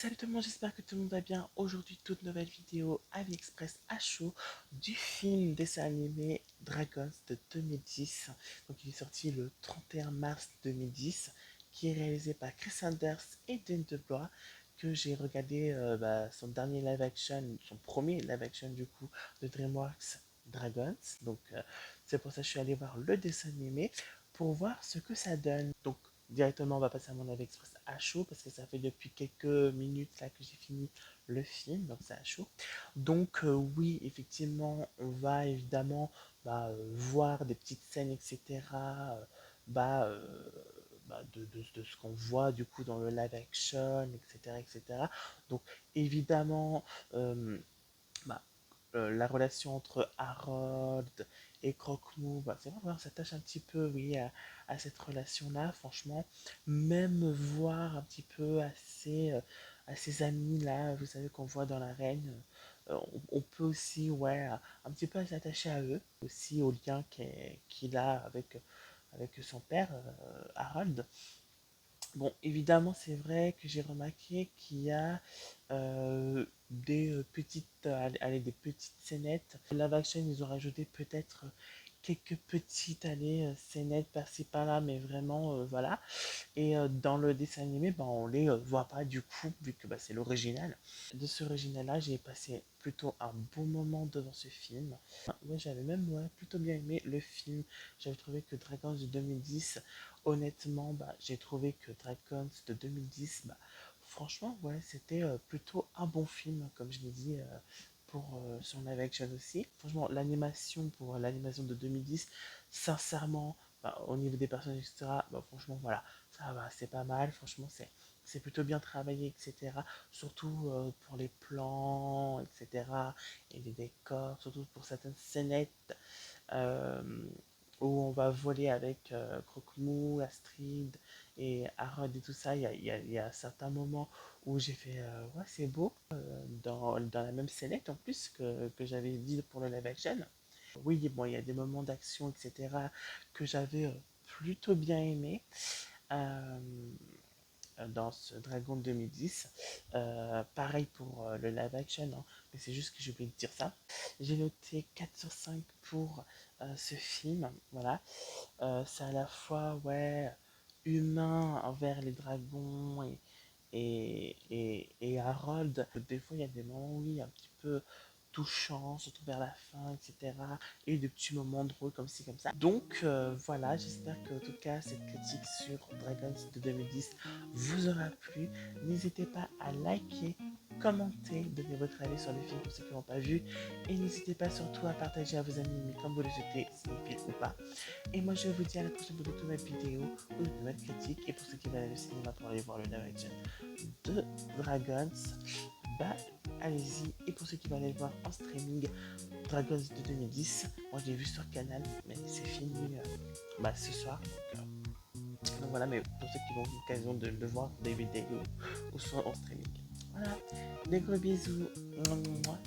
Salut tout le monde, j'espère que tout le monde va bien. Aujourd'hui, toute nouvelle vidéo AliExpress à chaud du film dessin animé Dragons de 2010. Donc, il est sorti le 31 mars 2010, qui est réalisé par Chris Sanders et Dane DeBlois, que j'ai regardé son dernier live action, son premier live action du coup, de DreamWorks Dragons. Donc, c'est pour ça que je suis allé voir le dessin animé pour voir ce que ça donne. Donc, directement, on va passer à mon AliExpress à chaud parce que ça fait depuis quelques minutes là que j'ai fini le film, donc c'est à chaud. Donc, oui, effectivement, on va évidemment voir des petites scènes, etc. bah, euh, de ce qu'on voit du coup dans le live action, etc. etc. Donc, évidemment, euh, bah, la relation entre Harold et Croque-Mou, c'est vrai, on s'attache un petit peu, oui, à cette relation-là, franchement. Même voir un petit peu à ces amis-là, vous savez, qu'on voit dans l'arène, on peut aussi, ouais, un petit peu s'attacher à eux, aussi au lien qu'il a avec son père, Harold. Bon, évidemment, c'est vrai que j'ai remarqué qu'il y a des petites scénettes. Live action, ils ont rajouté peut-être quelques petites scénettes par-ci par-là, mais vraiment, voilà. Et dans le dessin animé, on les voit pas du coup, vu que c'est l'original. De ce original-là, j'ai passé plutôt un bon moment devant ce film. Ouais, j'avais même plutôt bien aimé le film. J'avais trouvé que Dragons de 2010, honnêtement, j'ai trouvé que Dragons de 2010, franchement, ouais, c'était plutôt un bon film, comme je l'ai dit. Pour son live action aussi. Franchement, l'animation pour l'animation de 2010, sincèrement, au niveau des personnages, etc., franchement, voilà, ça va, c'est pas mal. Franchement, c'est plutôt bien travaillé, etc. Surtout pour les plans, etc. Et les décors, surtout pour certaines scénettes euh, où on va voler avec Croque-Mou, Astrid et Harold et tout ça. Il y a certains moments où j'ai fait ouais, c'est beau, dans la même scénette en plus que j'avais dit pour le live action. Oui, bon, il y a des moments d'action, etc., que j'avais plutôt bien aimé. Euh, dans ce Dragon 2010. Pareil pour le live action, hein, mais c'est juste que j'ai oublié de dire ça. J'ai noté 4 sur 5 pour ce film. Voilà. C'est à la fois ouais, humain envers les dragons et Harold. Des fois, il y a des moments, oui, un petit peu touchants, surtout vers la fin, etc. Et des petits moments drôles comme ci, comme ça. Donc, voilà, j'espère que, en tout cas, cette critique sur Dragons de 2010 vous aura plu. N'hésitez pas à liker, commenter, donner votre avis sur le film pour ceux qui n'ont pas vu. Et n'hésitez pas surtout à partager à vos amis, comme vous le souhaitez, cinéphile ou pas. Et moi, je vous dis à la prochaine pour de nouvelles vidéos ou de nouvelles critiques. Et pour ceux qui veulent aller au cinéma pour aller voir le live action de Dragons, allez-y. Et pour ceux qui veulent aller le voir en streaming, Dragons de 2010, moi je l'ai vu sur Canal, mais c'est fini ce soir. Donc voilà, mais pour ceux qui ont l'occasion de le voir des vidéos ou soit en streaming. Voilà, des gros bisous. Mouah, mouah,